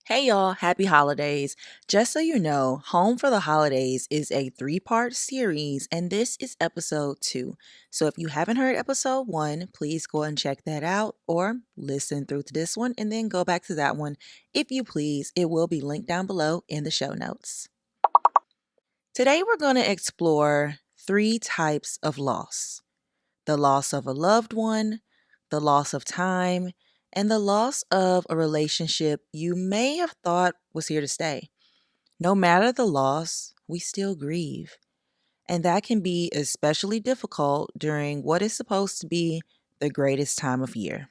Hey y'all, happy holidays. Just so you know, Home for the Holidays is a 3-part series, and this is episode 2. So if you haven't heard episode 1, please go and check that out or listen through to this one and then go back to that one. If you please, it will be linked down below in the show notes. Today we're going to explore 3 types of loss: the loss of a loved one, the loss of time, and the loss of a relationship you may have thought was here to stay. No matter the loss, we still grieve. And that can be especially difficult during what is supposed to be the greatest time of year.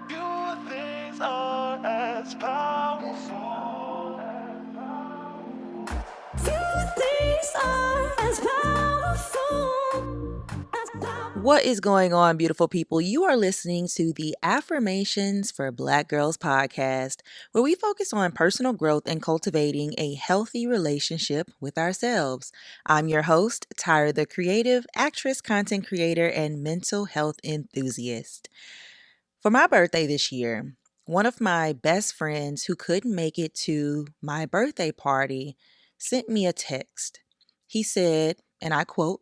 Few things are as powerful. What is going on, beautiful people? You are listening to the Affirmations for Black Girls podcast, where we focus on personal growth and cultivating a healthy relationship with ourselves. I'm your host, Tyra, the creative actress, content creator, and mental health enthusiast. For my birthday this year, one of my best friends who couldn't make it to my birthday party sent me a text. He said, and I quote,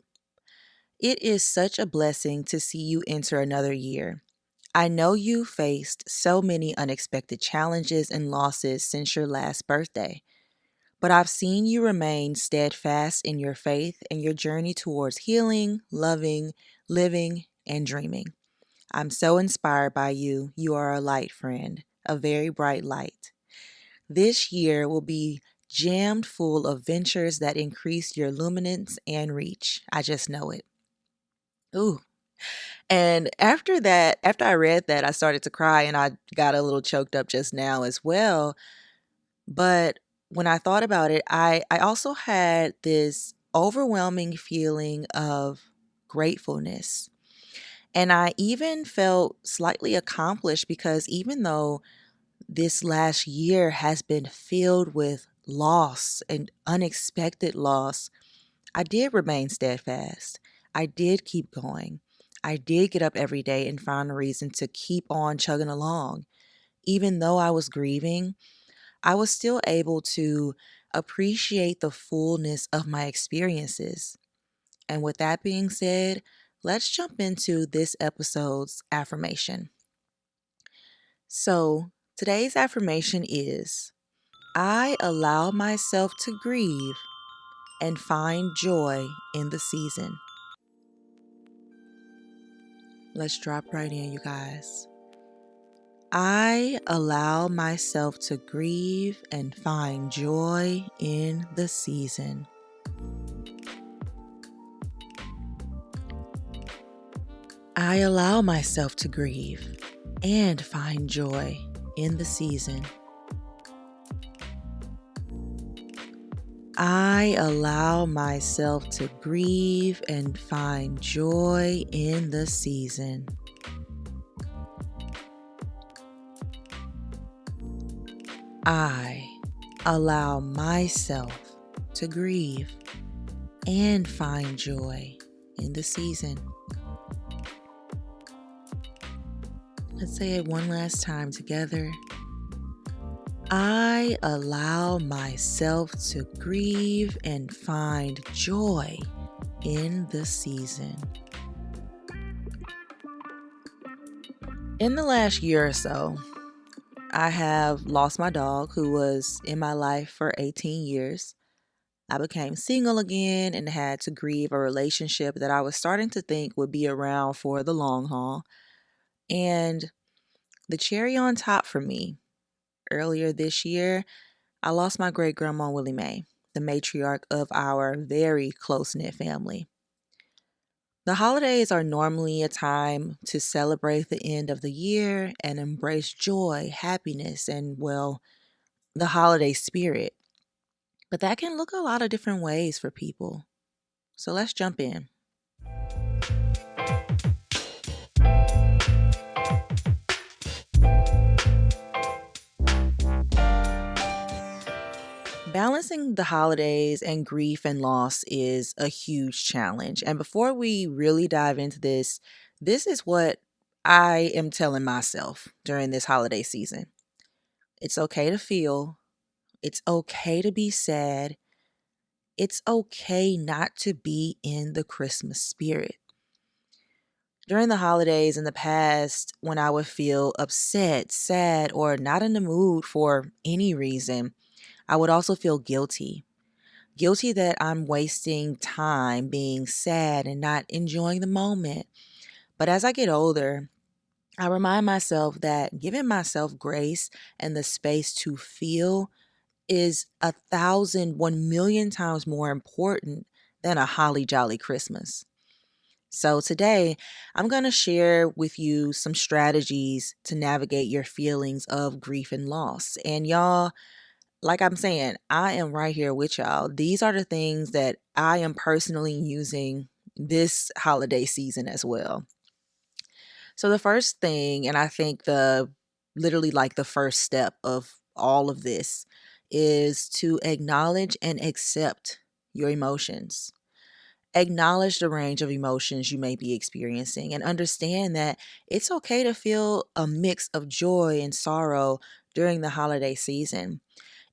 "It is such a blessing to see you enter another year. I know you faced so many unexpected challenges and losses since your last birthday, but I've seen you remain steadfast in your faith and your journey towards healing, loving, living, and dreaming. I'm so inspired by you. You are a light, friend, a very bright light. This year will be jammed full of ventures that increase your luminance and reach. I just know it." Ooh. And after I read that, I started to cry and I got a little choked up just now as well. But when I thought about it, I also had this overwhelming feeling of gratefulness. And I even felt slightly accomplished because even though this last year has been filled with loss and unexpected loss, I did remain steadfast. I did keep going. I did get up every day and find a reason to keep on chugging along. Even though I was grieving, I was still able to appreciate the fullness of my experiences. And with that being said, let's jump into this episode's affirmation. So, today's affirmation is: I allow myself to grieve and find joy in the season. Let's drop right in, you guys. I allow myself to grieve and find joy in the season. I allow myself to grieve and find joy in the season. I allow myself to grieve and find joy in the season. I allow myself to grieve and find joy in the season. Let's say it one last time together. I allow myself to grieve and find joy in the season. In the last year or so, I have lost my dog who was in my life for 18 years. I became single again and had to grieve a relationship that I was starting to think would be around for the long haul. And the cherry on top for me, earlier this year, I lost my great grandma Willie Mae, the matriarch of our very close-knit family. The holidays are normally a time to celebrate the end of the year and embrace joy, happiness, and, well, the holiday spirit. But that can look a lot of different ways for people. So let's jump in. Balancing the holidays and grief and loss is a huge challenge. And before we really dive into this, this is what I am telling myself during this holiday season, it's okay to feel, it's okay to be sad, it's okay not to be in the Christmas spirit. During the holidays in the past, when I would feel upset, sad, or not in the mood for any reason, I would also feel guilty. Guilty that I'm wasting time being sad and not enjoying the moment. But as I get older, I remind myself that giving myself grace and the space to feel is 1,000, 1,000,000 times more important than a holly jolly Christmas. So today, I'm going to share with you some strategies to navigate your feelings of grief and loss. And y'all, like I'm saying, I am right here with y'all. These are the things that I am personally using this holiday season as well. So the first thing, and I think the literally like the first step of all of this is to acknowledge and accept your emotions. Acknowledge the range of emotions you may be experiencing and understand that it's okay to feel a mix of joy and sorrow during the holiday season.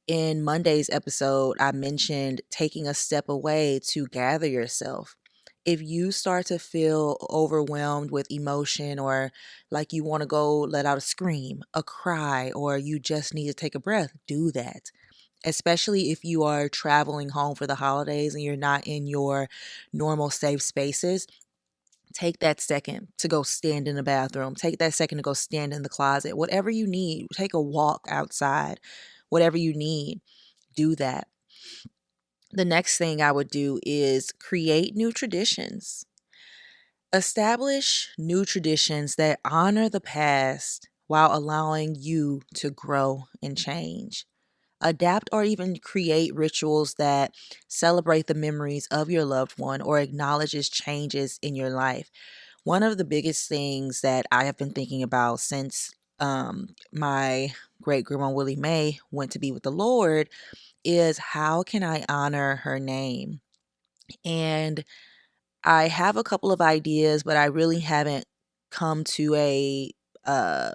In Monday's episode, I mentioned taking a step away to gather yourself. If you start to feel overwhelmed with emotion or like you want to go let out a scream, a cry, or you just need to take a breath, do that. Especially if you are traveling home for the holidays and you're not in your normal safe spaces, take that second to go stand in the bathroom. Take that second to go stand in the closet. Whatever you need, take a walk outside. Whatever you need, do that. The next thing I would do is create new traditions. Establish new traditions that honor the past while allowing you to grow and change. Adapt or even create rituals that celebrate the memories of your loved one or acknowledges changes in your life. One of the biggest things that I have been thinking about since my great grandma Willie Mae went to be with the Lord is how can I honor her name? And I have a couple of ideas, but I really haven't come to um,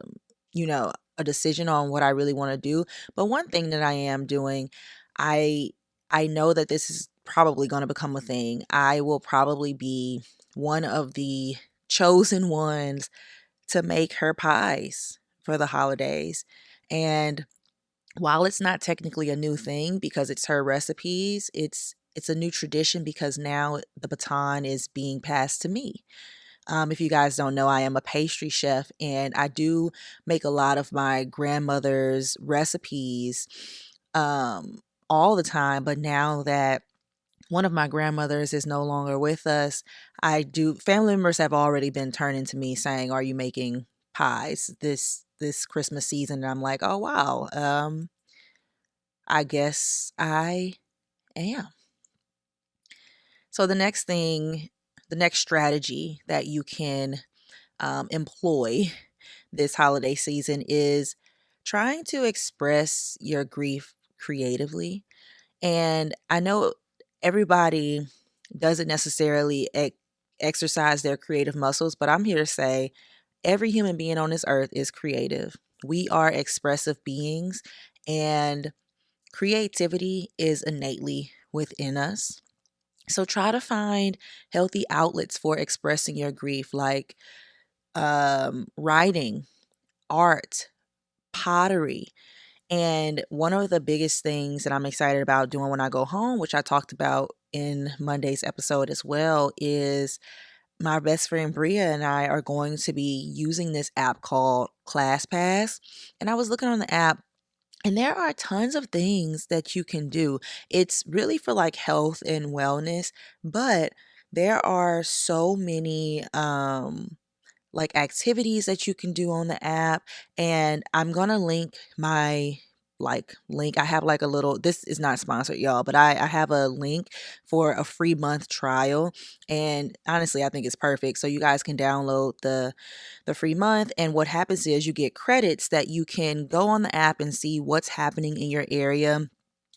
you know, a decision on what I really want to do. But one thing that I am doing, I I know that this is probably going to become a thing. I will probably be one of the chosen ones to make her pies for the holidays. And while it's not technically a new thing because it's her recipes, it's a new tradition because now the baton is being passed to me. If you guys don't know, I am a pastry chef and I do make a lot of my grandmother's recipes um, all the time. But now that one of my grandmothers is no longer with us, I do. Family members have already been turning to me saying, "Are you making pies this Christmas season?" And I'm like, "Oh wow, I guess I am." So the next strategy that you can employ this holiday season is trying to express your grief creatively. And I know everybody doesn't necessarily exercise their creative muscles, but I'm here to say every human being on this earth is creative. We are expressive beings, and creativity is innately within us. So try to find healthy outlets for expressing your grief, like writing, art, pottery. And one of the biggest things that I'm excited about doing when I go home, which I talked about in Monday's episode as well, is my best friend Bria and I are going to be using this app called ClassPass. And I was looking on the app, and there are tons of things that you can do. It's really for like health and wellness, but there are so many like activities that you can do on the app, and I'm going to link my link. I have like a little, this is not sponsored y'all, but I have a link for a free month trial, and honestly I think it's perfect. So you guys can download the free month, and what happens is you get credits that you can go on the app and see what's happening in your area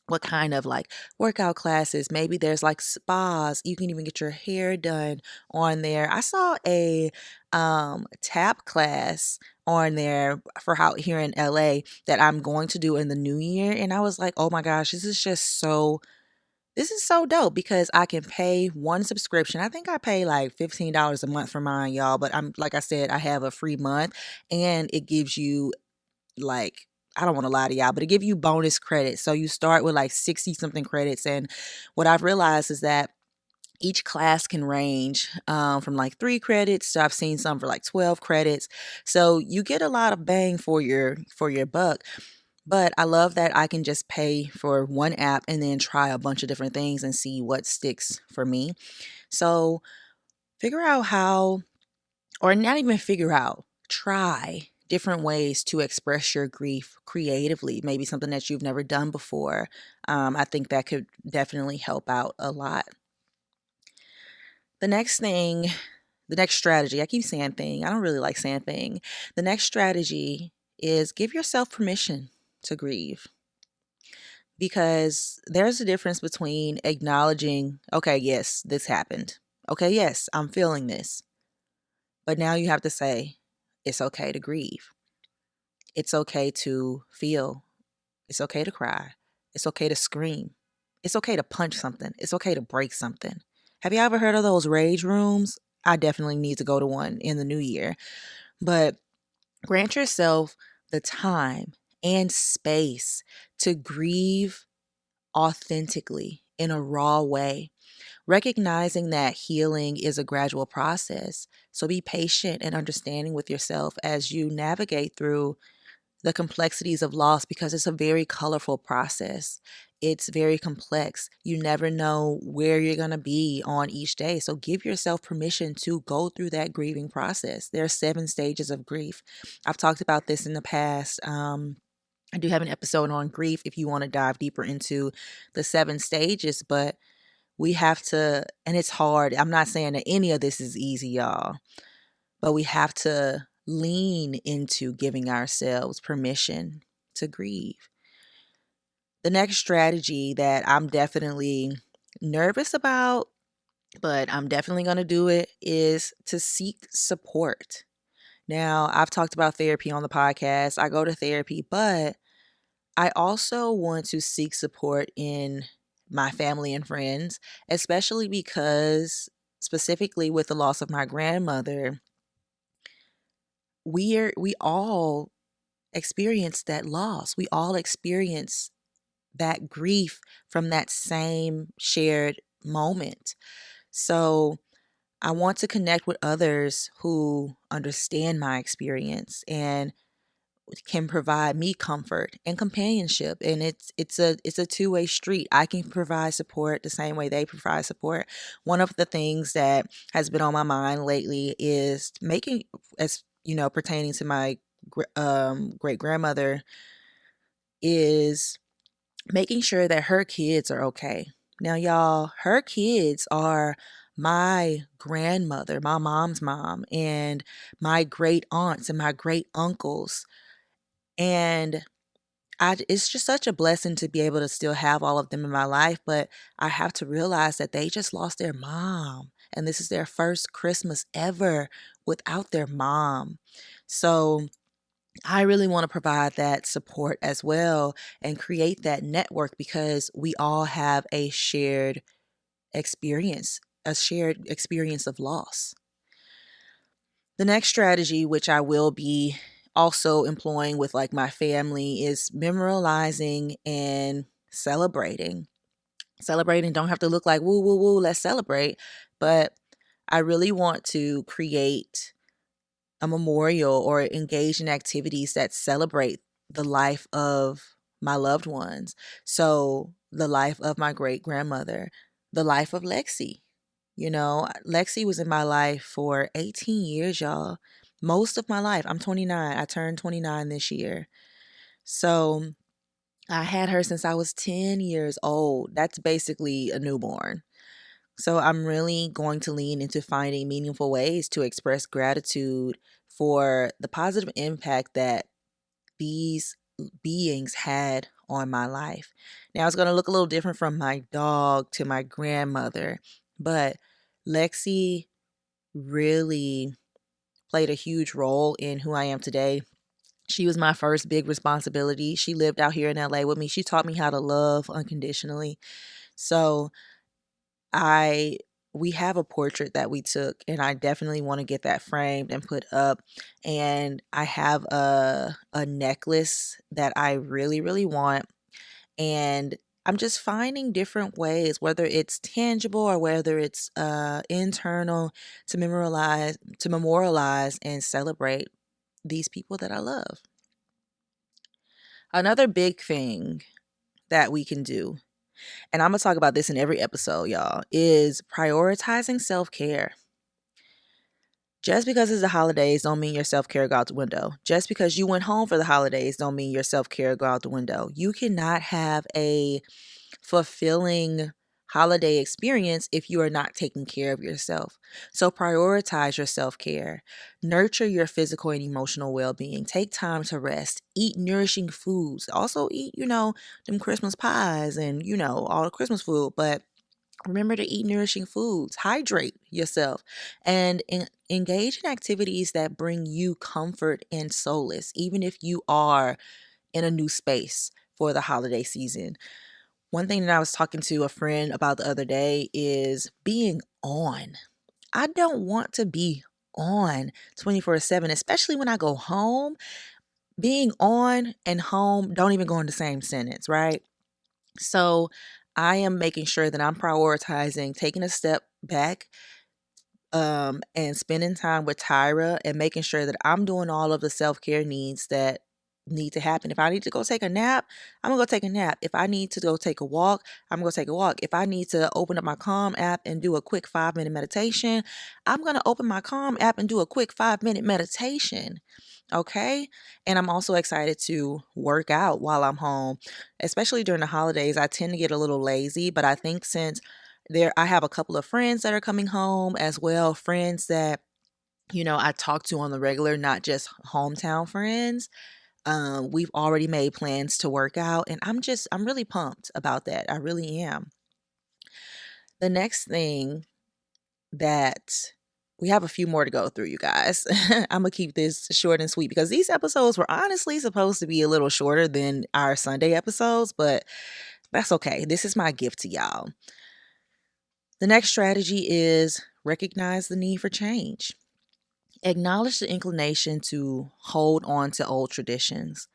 what kind of like workout classes. Maybe there's like spas. You can even get your hair done on there. I saw a tap class on there for out here in LA that I'm going to do in the new year. And I was like, oh my gosh, this is so dope because I can pay one subscription. I think I pay like $15 a month for mine, y'all. But I'm like I said, I have a free month and it gives you like, I don't want to lie to y'all, but it give you bonus credits. So you start with like 60 something credits. And what I've realized is that each class can range from like 3 credits to I've seen some for like 12 credits. So you get a lot of bang for your buck. But I love that I can just pay for one app and then try a bunch of different things and see what sticks for me. So figure out how, or not even figure out, try different ways to express your grief creatively, maybe something that you've never done before. I think that could definitely help out a lot. The next thing, the next strategy, I keep saying thing, I don't really like saying thing. The next strategy is give yourself permission to grieve because there's a difference between acknowledging, okay, yes, this happened. Okay, yes, I'm feeling this. But now you have to say, it's okay to grieve. It's okay to feel. It's okay to cry. It's okay to scream. It's okay to punch something. It's okay to break something. Have you ever heard of those rage rooms? I definitely need to go to one in the new year. But grant yourself the time and space to grieve authentically in a raw way, recognizing that healing is a gradual process. So be patient and understanding with yourself as you navigate through the complexities of loss because it's a very colorful process. It's very complex. You never know where you're going to be on each day. So give yourself permission to go through that grieving process. There are 7 stages of grief. I've talked about this in the past. I do have an episode on grief if you want to dive deeper into the 7 stages, but we have to, and it's hard. I'm not saying that any of this is easy, y'all, but we have to lean into giving ourselves permission to grieve. The next strategy that I'm definitely nervous about, but I'm definitely going to do it, is to seek support. Now, I've talked about therapy on the podcast. I go to therapy, but I also want to seek support in my family and friends, especially because, specifically with the loss of my grandmother, we all experience that loss. We all experience that grief from that same shared moment. So I want to connect with others who understand my experience and can provide me comfort and companionship, and it's a two-way street. I can provide support the same way they provide support. One of the things that has been on my mind lately is making, as you know, pertaining to my great grandmother, is making sure that her kids are okay. Now y'all, her kids are my grandmother, my mom's mom, and my great aunts and my great uncles. And it's just such a blessing to be able to still have all of them in my life, but I have to realize that they just lost their mom, and this is their first Christmas ever without their mom. So I really want to provide that support as well and create that network because we all have a shared experience of loss. The next strategy, which I will be also employing with like my family, is memorializing and celebrating. Celebrating don't have to look like woo woo woo, let's celebrate, but I really want to create a memorial or engage in activities that celebrate the life of my loved ones. So, the life of my great grandmother, the life of Lexi. You know, Lexi was in my life for 18 years, y'all. Most of my life. I'm 29. I turned 29 this year. So, I had her since I was 10 years old. That's basically a newborn. So I'm really going to lean into finding meaningful ways to express gratitude for the positive impact that these beings had on my life. Now, it's going to look a little different from my dog to my grandmother, but Lexi really played a huge role in who I am today. She was my first big responsibility. She lived out here in LA with me. She taught me how to love unconditionally. So, I we have a portrait that we took, and I definitely want to get that framed and put up. And I have a necklace that I really really want, and I'm just finding different ways, whether it's tangible or whether it's internal, to memorialize and celebrate these people that I love. Another big thing that we can do, and I'm gonna talk about this in every episode, y'all, is prioritizing self-care. Just because it's the holidays don't mean your self-care go out the window. Just because you went home for the holidays don't mean your self-care go out the window. You cannot have a fulfilling holiday experience if you are not taking care of yourself. So prioritize your self-care. Nurture your physical and emotional well-being. Take time to rest. Eat nourishing foods. Also eat, them Christmas pies and, all the Christmas food, but remember to eat nourishing foods. Hydrate yourself and engage in activities that bring you comfort and solace, even if you are in a new space for the holiday season. One thing that I was talking to a friend about the other day is being on. I don't want to be on 24/7, especially when I go home. Being on and home don't even go in the same sentence, right? So I am making sure that I'm prioritizing taking a step back, and spending time with Tyra and making sure that I'm doing all of the self-care needs that need to happen. If I need to go take a nap, I'm gonna go take a nap. If I need to go take a walk, I'm gonna go take a walk. If I need to open up my Calm app and do a quick 5-minute meditation, I'm gonna open my Calm app and do a quick 5-minute meditation. Okay. And I'm also excited to work out while I'm home, especially during the holidays. I tend to get a little lazy, but I think since I have a couple of friends that are coming home as well, friends that, I talk to on the regular, not just hometown friends. We've already made plans to work out, and I'm really pumped about that. I really am. The next thing that we have a few more to go through, you guys. I'm gonna keep this short and sweet because these episodes were honestly supposed to be a little shorter than our Sunday episodes, but that's okay. This is my gift to y'all. The next strategy is recognize the need for change. Acknowledge the inclination to hold on to old traditions,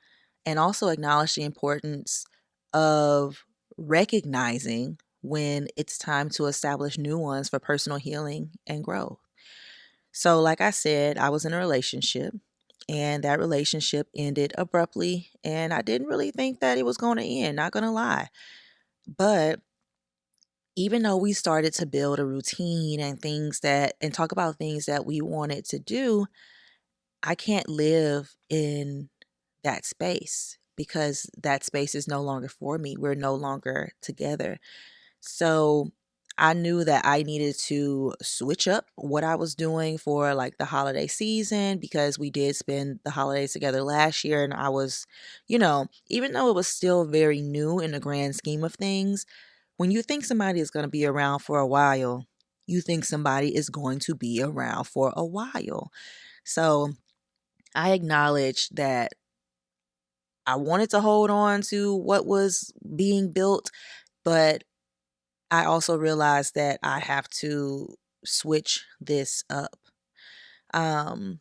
and also acknowledge the importance of recognizing when it's time to establish new ones for personal healing and growth. So, like I said, I was in a relationship, and that relationship ended abruptly, and I didn't really think that it was going to end, not going to lie. But even though we started to build a routine and talk about things that we wanted to do, I can't live in that space because that space is no longer for me. We're no longer together. So I knew that I needed to switch up what I was doing for like the holiday season because we did spend the holidays together last year. And I was, even though it was still very new in the grand scheme of things, when you think somebody is going to be around for a while, you think somebody is going to be around for a while. So I acknowledge that I wanted to hold on to what was being built, but I also realized that I have to switch this up. Um,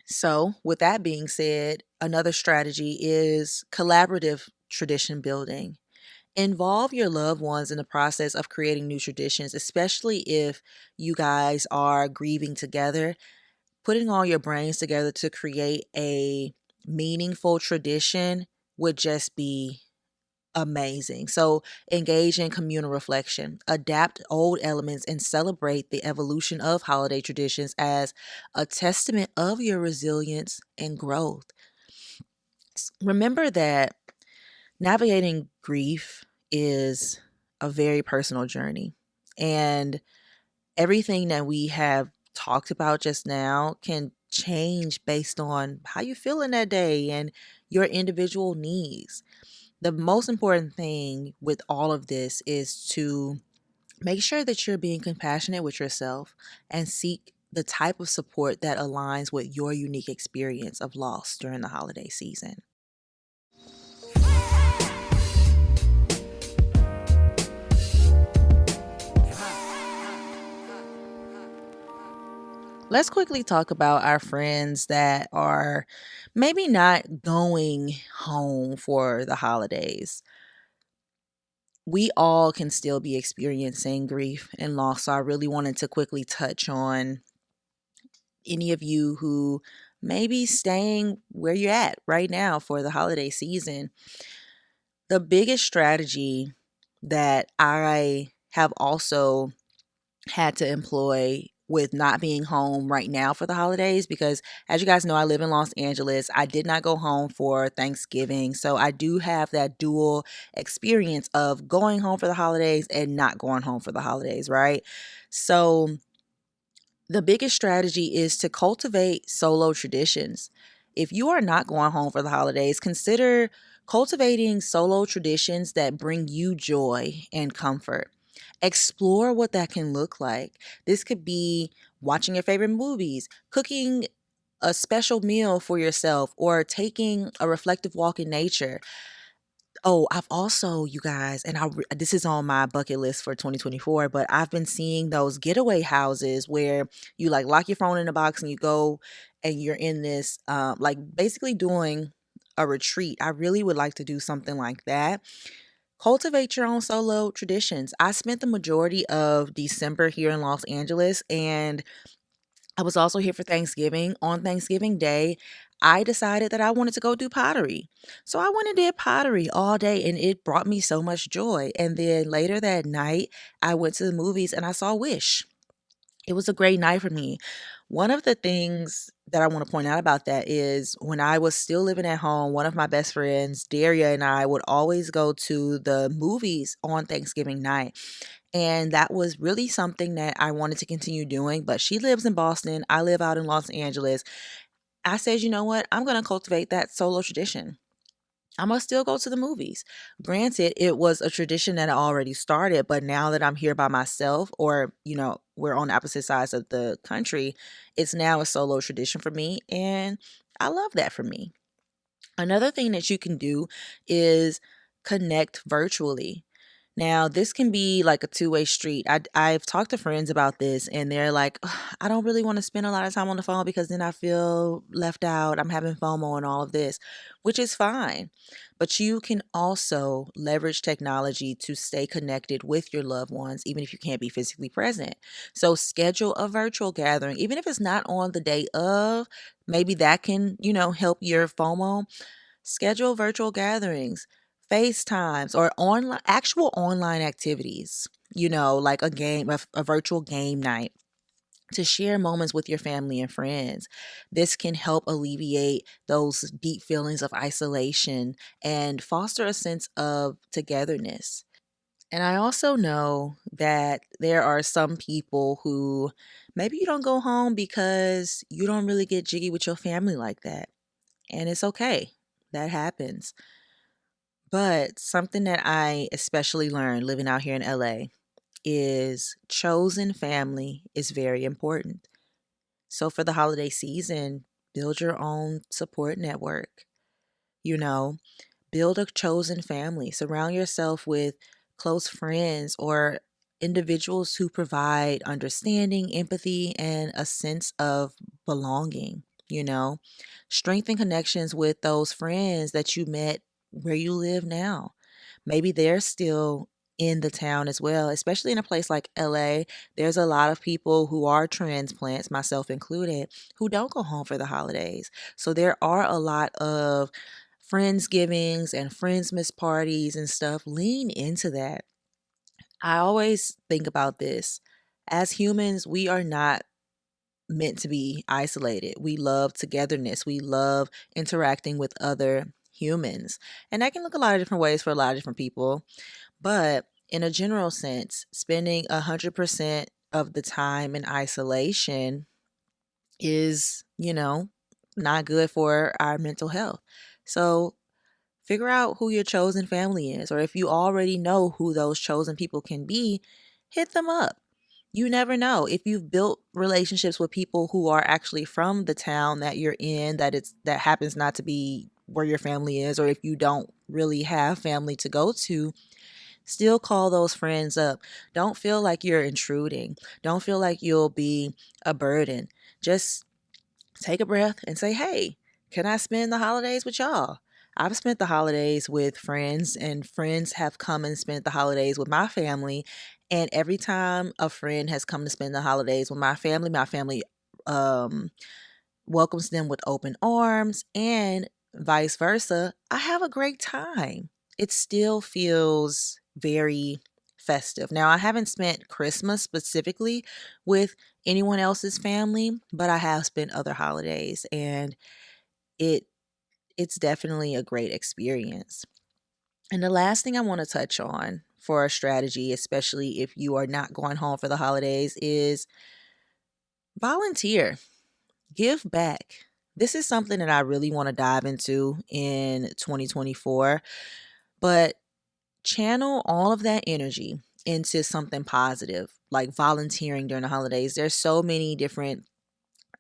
so, with that being said, another strategy is collaborative tradition building. Involve your loved ones in the process of creating new traditions, especially if you guys are grieving together. Putting all your brains together to create a meaningful tradition would just be amazing. So, engage in communal reflection, adapt old elements, and celebrate the evolution of holiday traditions as a testament of your resilience and growth. Remember that navigating grief is a very personal journey, and everything that we have talked about just now can change based on how you feel in that day and your individual needs. The most important thing with all of this is to make sure that you're being compassionate with yourself and seek the type of support that aligns with your unique experience of loss during the holiday season. Let's quickly talk about our friends that are maybe not going home for the holidays. We all can still be experiencing grief and loss. So I really wanted to quickly touch on any of you who may be staying where you're at right now for the holiday season. The biggest strategy that I have also had to employ with not being home right now for the holidays, because as you guys know, I live in Los Angeles. I did not go home for Thanksgiving. So I do have that dual experience of going home for the holidays and not going home for the holidays, right? So the biggest strategy is to cultivate solo traditions. If you are not going home for the holidays, consider cultivating solo traditions that bring you joy and comfort. Explore what that can look like. This could be watching your favorite movies, cooking a special meal for yourself, or taking a reflective walk in nature. Oh, I've also, you guys, and this is on my bucket list for 2024, but I've been seeing those getaway houses where you like lock your phone in a box and you go and you're in this, like basically doing a retreat. I really would like to do something like that. Cultivate your own solo traditions. I spent the majority of December here in Los Angeles, and I was also here for Thanksgiving. On Thanksgiving Day, I decided that I wanted to go do pottery. So I went and did pottery all day, and it brought me so much joy. And then later that night, I went to the movies and I saw Wish. It was a great night for me. One of the things that I want to point out about that is when I was still living at home, one of my best friends, Daria, and I would always go to the movies on Thanksgiving night. And that was really something that I wanted to continue doing. But she lives in Boston. I live out in Los Angeles. I said, you know what? I'm going to cultivate that solo tradition. I must still go to the movies. Granted, it was a tradition that I already started, but now that I'm here by myself, or, we're on opposite sides of the country, it's now a solo tradition for me. And I love that for me. Another thing that you can do is connect virtually. Now, this can be like a two-way street. I've talked to friends about this, and they're like, "Ugh, I don't really want to spend a lot of time on the phone because then I feel left out. I'm having FOMO and all of this," which is fine. But you can also leverage technology to stay connected with your loved ones, even if you can't be physically present. So schedule a virtual gathering, even if it's not on the day of, maybe that can, help your FOMO. Schedule virtual gatherings, FaceTimes, or actual online activities, like a game, a virtual game night to share moments with your family and friends. This can help alleviate those deep feelings of isolation and foster a sense of togetherness. And I also know that there are some people who maybe you don't go home because you don't really get jiggy with your family like that. And it's okay. That happens. But something that I especially learned living out here in LA is chosen family is very important. So for the holiday season, build your own support network. You know, build a chosen family. Surround yourself with close friends or individuals who provide understanding, empathy, and a sense of belonging. You know, strengthen connections with those friends that you met where you live now. Maybe they're still in the town as well, especially in a place like LA. There's a lot of people who are transplants, myself included, who don't go home for the holidays. So there are a lot of friendsgivings and friendsmas parties and stuff. Lean into that. I always think about this. As humans, we are not meant to be isolated. We love togetherness. We love interacting with other humans. And that can look a lot of different ways for a lot of different people. But in a general sense, spending 100% of the time in isolation is, not good for our mental health. So figure out who your chosen family is, or if you already know who those chosen people can be, hit them up. You never know. If you've built relationships with people who are actually from the town that you're in, that happens not to be where your family is, or if you don't really have family to go to, still call those friends up. Don't feel like you're intruding. Don't feel like you'll be a burden. Just take a breath and say, hey, can I spend the holidays with y'all? I've spent the holidays with friends, and friends have come and spent the holidays with my family. And every time a friend has come to spend the holidays with my family um, welcomes them with open arms, and vice versa. I have a great time. It still feels very festive. Now, I haven't spent Christmas specifically with anyone else's family, but I have spent other holidays, and it it's definitely a great experience. And the last thing I want to touch on for a strategy, especially if you are not going home for the holidays, is volunteer. Give back. This is something that I really want to dive into in 2024, but channel all of that energy into something positive, like volunteering during the holidays. There's so many different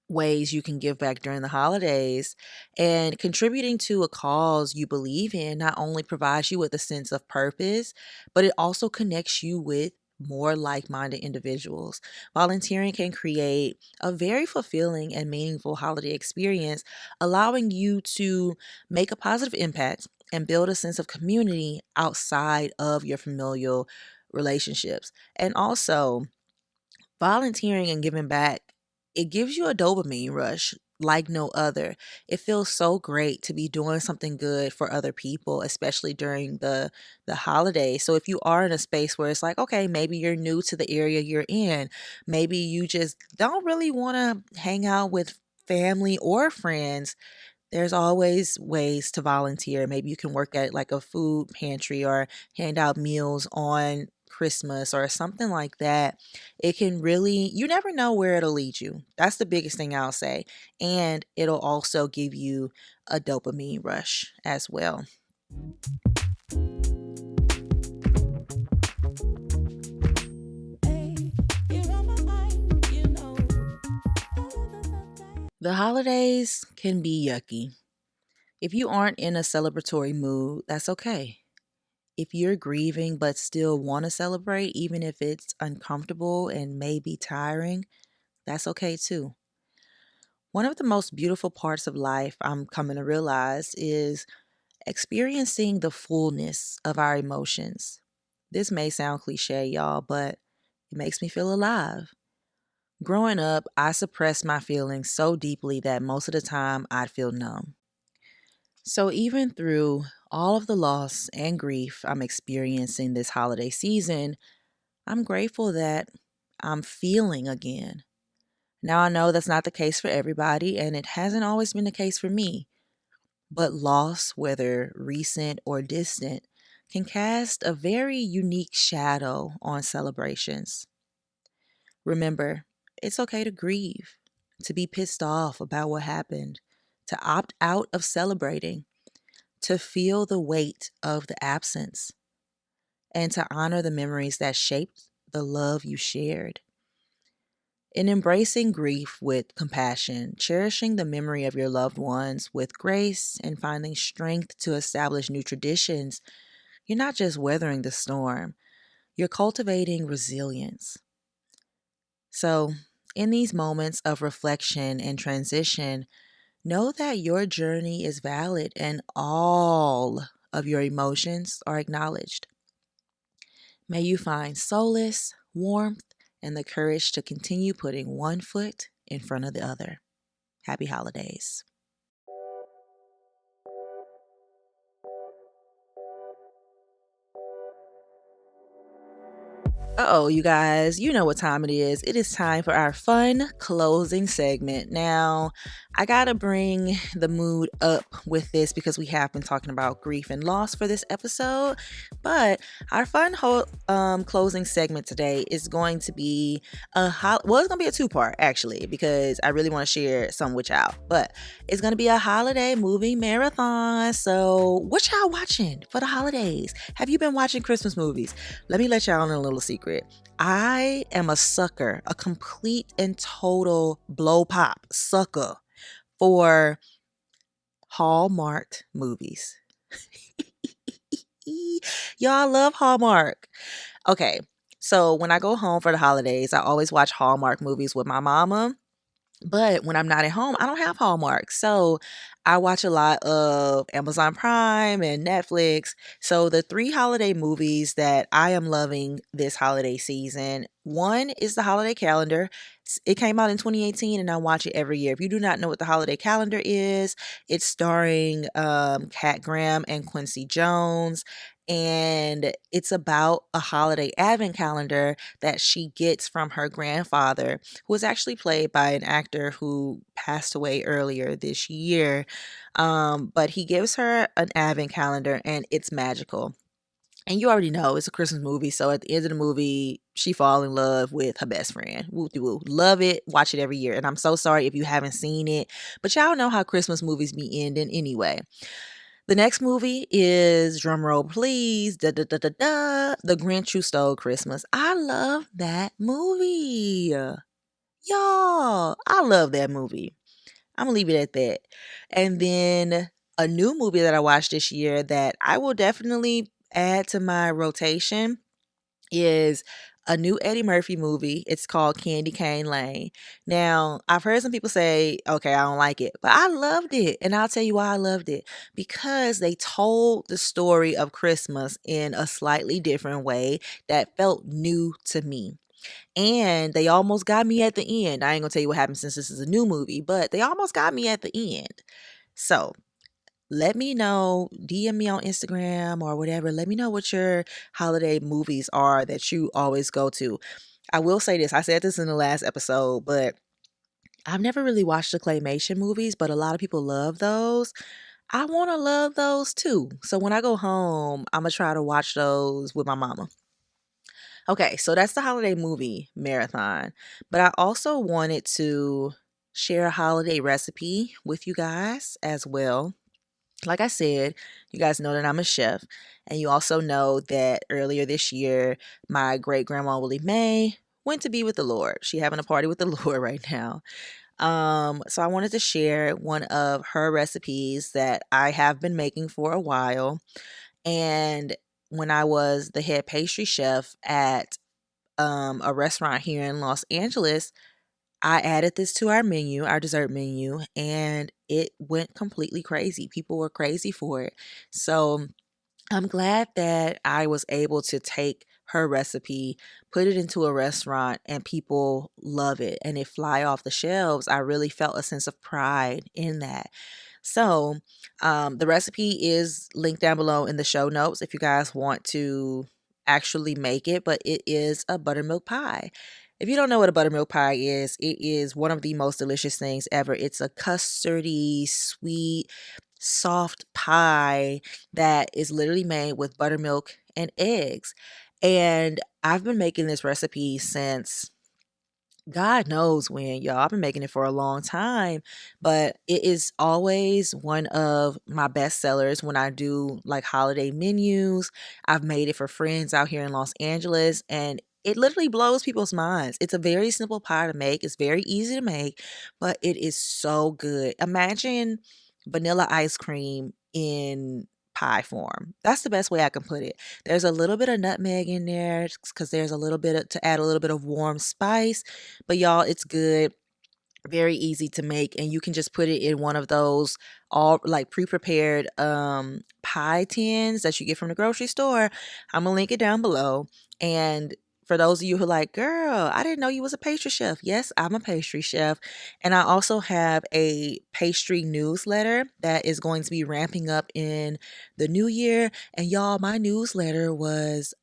ways you can give back during the holidays, and contributing to a cause you believe in not only provides you with a sense of purpose, but it also connects you with more like-minded individuals. Volunteering can create a very fulfilling and meaningful holiday experience, allowing you to make a positive impact and build a sense of community outside of your familial relationships. And also, volunteering and giving back, it gives you a dopamine rush like no other. It feels so great to be doing something good for other people, especially during the holidays. So if you are in a space where it's like, okay, maybe you're new to the area you're in, maybe you just don't really want to hang out with family or friends, there's always ways to volunteer. Maybe you can work at like a food pantry or hand out meals on Christmas or something like that. It can really, you never know where it'll lead you. That's the biggest thing I'll say. And it'll also give you a dopamine rush as well. The holidays can be yucky. If you aren't in a celebratory mood, that's okay. If you're grieving but still want to celebrate, even if it's uncomfortable and maybe tiring, that's okay too. One of the most beautiful parts of life, I'm coming to realize, is experiencing the fullness of our emotions. This may sound cliche, y'all, but it makes me feel alive. Growing up, I suppressed my feelings so deeply that most of the time I'd feel numb. So, even through all of the loss and grief I'm experiencing this holiday season, I'm grateful that I'm feeling again. Now, I know that's not the case for everybody, and it hasn't always been the case for me, but loss, whether recent or distant, can cast a very unique shadow on celebrations. Remember, it's okay to grieve, to be pissed off about what happened, to opt out of celebrating, to feel the weight of the absence, and to honor the memories that shaped the love you shared. In embracing grief with compassion, cherishing the memory of your loved ones with grace, and finding strength to establish new traditions, you're not just weathering the storm, you're cultivating resilience. So, in these moments of reflection and transition, know that your journey is valid and all of your emotions are acknowledged. May you find solace, warmth, and the courage to continue putting one foot in front of the other. Happy holidays. Oh, you guys, you know what time it is. It is time for our fun closing segment. Now, I gotta bring the mood up with this because we have been talking about grief and loss for this episode. But our closing segment today is going to be it's gonna be a two-part actually because I really want to share some with y'all. But it's gonna be a holiday movie marathon. So, what y'all watching for the holidays? Have you been watching Christmas movies? Let me let y'all in a little secret. I am a sucker, a complete and total blow pop sucker for Hallmark movies. Y'all love Hallmark. Okay, so when I go home for the holidays, I always watch Hallmark movies with my mama. But when I'm not at home, I don't have Hallmark. So I watch a lot of Amazon Prime and Netflix. So the three holiday movies that I am loving this holiday season, one is the holiday calendar. It came out in 2018 and I watch it every year. If you do not know what the holiday calendar is, it's starring Kat Graham and Quincy Jones. And it's about a holiday advent calendar that she gets from her grandfather, who was actually played by an actor who passed away earlier this year. But he gives her an advent calendar and it's magical. And you already know it's a Christmas movie, so at the end of the movie, she fall in love with her best friend. Woo de woo. Love it. Watch it every year. And I'm so sorry if you haven't seen it, but y'all know how Christmas movies be ending anyway. The next movie is, drumroll please, da da da da da, The Grinch Who Stole Christmas. I love that movie. Y'all, I love that movie. I'm gonna leave it at that. And then a new movie that I watched this year that I will definitely add to my rotation is a new Eddie Murphy movie. It's called Candy Cane Lane. Now, I've heard some people say, okay, I don't like it, but I loved it. And I'll tell you why I loved it. Because they told the story of Christmas in a slightly different way that felt new to me. And they almost got me at the end. I ain't gonna tell you what happened since this is a new movie, but they almost got me at the end. So let me know, DM me on Instagram or whatever. Let me know what your holiday movies are that you always go to. I will say this, I said this in the last episode, but I've never really watched the claymation movies, but a lot of people love those. I want to love those too. So when I go home, I'm going to try to watch those with my mama. Okay, so that's the holiday movie marathon. But I also wanted to share a holiday recipe with you guys as well. Like I said, you guys know that I'm a chef, and you also know that earlier this year, my great grandma Willie Mae went to be with the Lord. She having a party with the Lord right now. So I wanted to share one of her recipes that I have been making for a while. And when I was the head pastry chef at a restaurant here in Los Angeles, I added this to our menu, our dessert menu, and it went completely crazy. People were crazy for it. So I'm glad that I was able to take her recipe, put it into a restaurant, and people love it and it fly off the shelves. I really felt a sense of pride in that. So, the recipe is linked down below in the show notes if you guys want to actually make it, but it is a buttermilk pie. If you don't know what a buttermilk pie is, it is one of the most delicious things ever. It's a custardy, sweet, soft pie that is literally made with buttermilk and eggs. And I've been making this recipe since God knows when, y'all. I've been making it for a long time, but it is always one of my best sellers when I do like holiday menus. I've made it for friends out here in Los Angeles, and it literally blows people's minds. It's a very simple pie to make, it's very easy to make, but it is so good. Imagine vanilla ice cream in pie form. That's the best way I can put it. There's a little bit of nutmeg in there because there's a little bit to add a little bit of warm spice. But y'all, it's good. Very easy to make, and you can just put it in one of those all like pre-prepared pie tins that you get from the grocery store. I'm gonna link it down below. And for those of you who are like, girl, I didn't know you was a pastry chef. Yes, I'm a pastry chef. And I also have a pastry newsletter that is going to be ramping up in the new year. And y'all, my newsletter was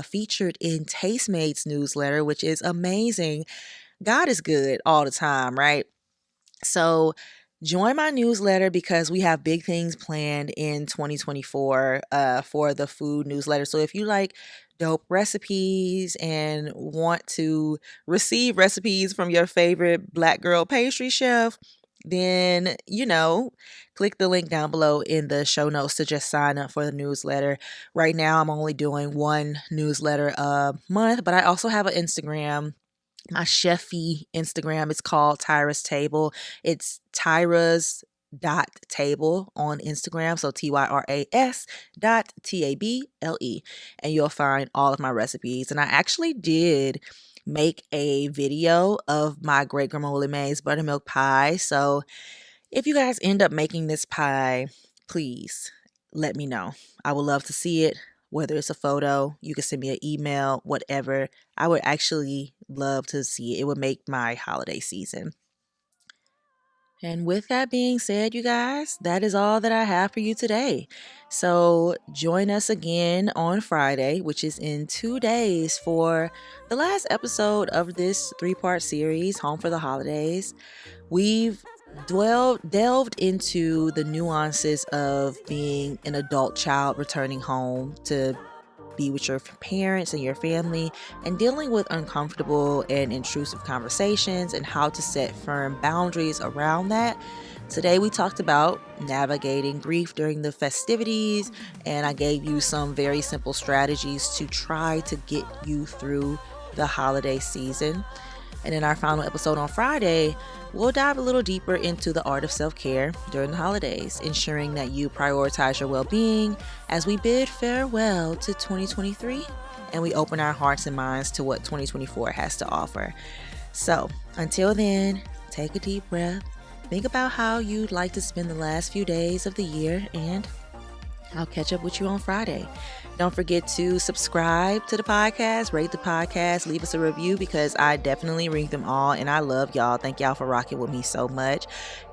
featured in Tastemates newsletter, which is amazing. God is good all the time, right? So join my newsletter because we have big things planned in 2024 for the food newsletter. So if you like dope recipes and want to receive recipes from your favorite Black girl pastry chef, then, click the link down below in the show notes to just sign up for the newsletter. Right now, I'm only doing one newsletter a month, but I also have an Instagram, my chefy Instagram. It's called Tyra's Table. It's Tyra's dot table on Instagram. So TYRAS.TABLE. And you'll find all of my recipes. And I actually did make a video of my great grandma Willie Mae's buttermilk pie. So if you guys end up making this pie, please let me know. I would love to see it. Whether it's a photo, you can send me an email, whatever. I would actually love to see it. It would make my holiday season. And with that being said, you guys, that is all that I have for you today. So join us again on Friday, which is in 2 days, for the last episode of this 3-part series, Home for the Holidays. We've delved into the nuances of being an adult child returning home to be with your parents and your family, and dealing with uncomfortable and intrusive conversations and how to set firm boundaries around that. Today we talked about navigating grief during the festivities, and I gave you some very simple strategies to try to get you through the holiday season. And in our final episode on Friday, we'll dive a little deeper into the art of self-care during the holidays, ensuring that you prioritize your well-being as we bid farewell to 2023 and we open our hearts and minds to what 2024 has to offer. So until then, take a deep breath, think about how you'd like to spend the last few days of the year, and I'll catch up with you on Friday. Don't forget to subscribe to the podcast, rate the podcast, leave us a review, because I definitely read them all and I love y'all. Thank y'all for rocking with me so much.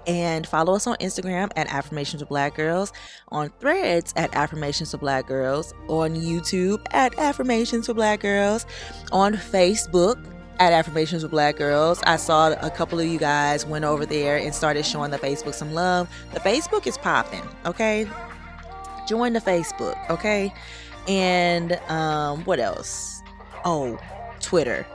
And follow us on Instagram at Affirmations with Black Girls, on Threads at Affirmations with Black Girls, on YouTube at Affirmations with Black Girls, on Facebook at Affirmations with Black Girls. I saw a couple of you guys went over there and started showing the Facebook some love. The Facebook is popping, okay? Join the Facebook, okay? And what else? Oh, Twitter,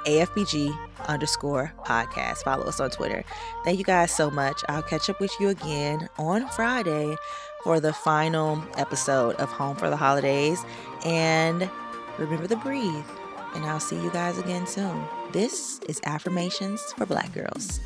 AFBG_podcast. Follow us on Twitter. Thank you guys so much. I'll catch up with you again on Friday for the final episode of Home for the Holidays. And remember to breathe. And I'll see you guys again soon. This is Affirmations for Black Girls.